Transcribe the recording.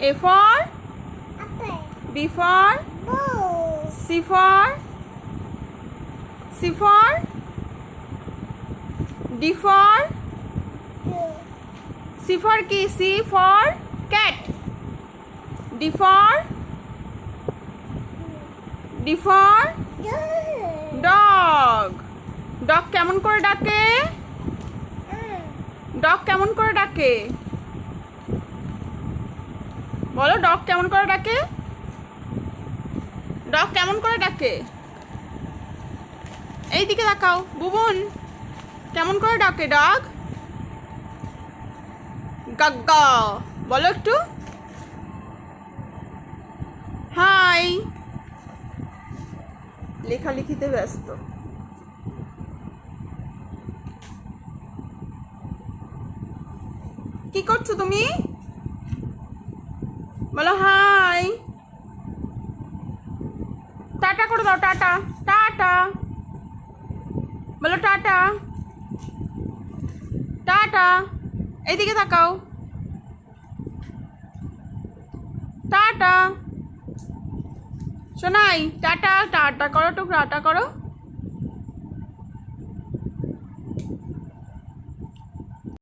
A for apple, B for ball, C for D for C for কি C for cat D for dog dog কেমন করে ডাকে dog কেমন করে ডাকে বলো ডগ কেমন করে ডাকে ডগ কেমন করে ডাকে এই দিকে তাকাও বুবুন কেমন করে ডাকে ডগ গাগ্গা বলো একটু হাই লেখালেখিতে ব্যস্ত কি করছো তুমি বলো হাই টাটা করে দাও টাটা টাটা বলো টাটা টাটা এইদিকে তাকাও টাটা শোনাই টাটা টাটা করো তো টাটা করো